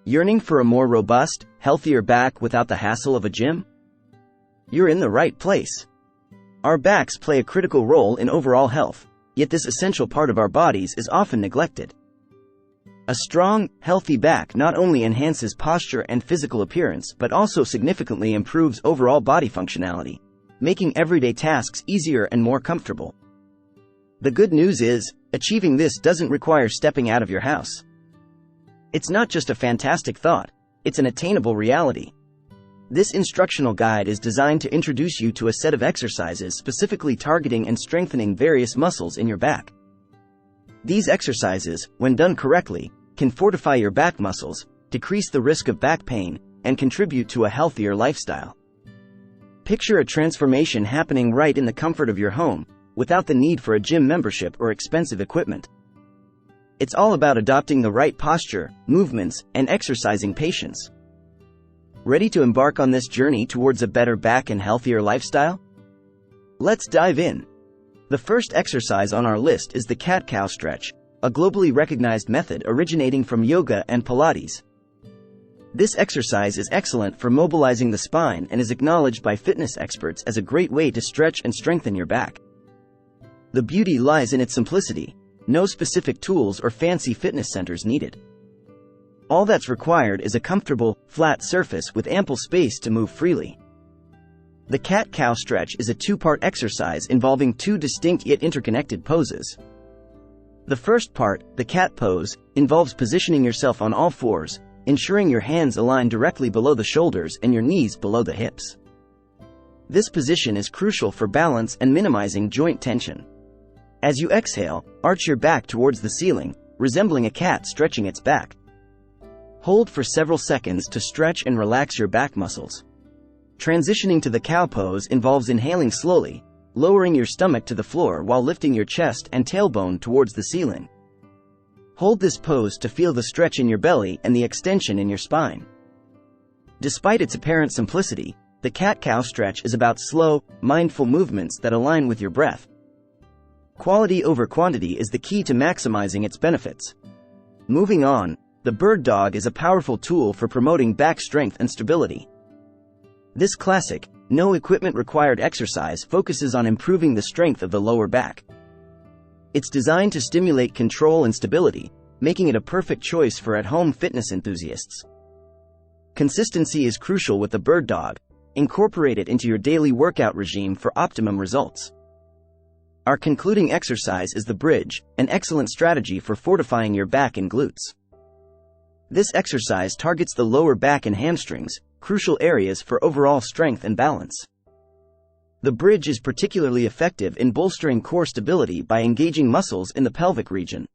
Yearning for a more robust, healthier back without the hassle of a gym? You're in the right place. Our backs play a critical role in overall health, yet this essential part of our bodies is often neglected. A strong, healthy back not only enhances posture and physical appearance but also significantly improves overall body functionality, making everyday tasks easier and more comfortable. The good news is, achieving this doesn't require stepping out of your house. It's not just a fantastic thought, it's an attainable reality. This instructional guide is designed to introduce you to a set of exercises specifically targeting and strengthening various muscles in your back. These exercises, when done correctly, can fortify your back muscles, decrease the risk of back pain, and contribute to a healthier lifestyle. Picture a transformation happening right in the comfort of your home, without the need for a gym membership or expensive equipment. It's all about adopting the right posture, movements, and exercising patience. Ready to embark on this journey towards a better back and healthier lifestyle? Let's dive in. The first exercise on our list is the cat-cow stretch, a globally recognized method originating from yoga and Pilates. This exercise is excellent for mobilizing the spine and is acknowledged by fitness experts as a great way to stretch and strengthen your back. The beauty lies in its simplicity. No specific tools or fancy fitness centers needed. All that's required is a comfortable, flat surface with ample space to move freely. The cat-cow stretch is a two-part exercise involving two distinct yet interconnected poses. The first part, the cat pose, involves positioning yourself on all fours, ensuring your hands align directly below the shoulders and your knees below the hips. This position is crucial for balance and minimizing joint tension. As you exhale, arch your back towards the ceiling, resembling a cat stretching its back. Hold for several seconds to stretch and relax your back muscles. Transitioning to the cow pose involves inhaling slowly, lowering your stomach to the floor while lifting your chest and tailbone towards the ceiling. Hold this pose to feel the stretch in your belly and the extension in your spine. Despite its apparent simplicity, the cat-cow stretch is about slow, mindful movements that align with your breath. Quality over quantity is the key to maximizing its benefits. Moving on, the bird dog is a powerful tool for promoting back strength and stability. This classic, no equipment required exercise focuses on improving the strength of the lower back. It's designed to stimulate control and stability, making it a perfect choice for at-home fitness enthusiasts. Consistency is crucial with the bird dog. Incorporate it into your daily workout regime for optimum results. Our concluding exercise is the bridge, an excellent strategy for fortifying your back and glutes. This exercise targets the lower back and hamstrings, crucial areas for overall strength and balance. The bridge is particularly effective in bolstering core stability by engaging muscles in the pelvic region.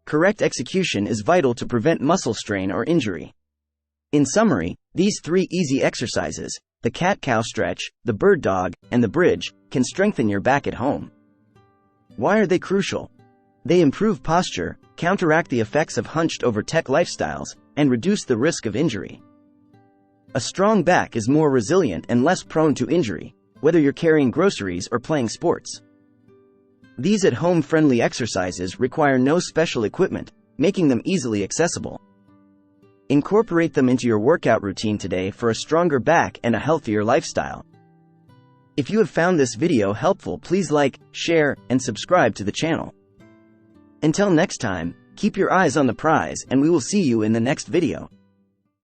Correct execution is vital to prevent muscle strain or injury. In summary, these three easy exercises, the cat-cow stretch, the bird dog, and the bridge, can strengthen your back at home. Why are they crucial? They improve posture, counteract the effects of hunched-over tech lifestyles, and reduce the risk of injury. A strong back is more resilient and less prone to injury, whether you're carrying groceries or playing sports. These at-home friendly exercises require no special equipment, making them easily accessible. Incorporate them into your workout routine today for a stronger back and a healthier lifestyle. If you have found this video helpful, please like, share, and subscribe to the channel. Until next time, keep your eyes on the prize and we will see you in the next video.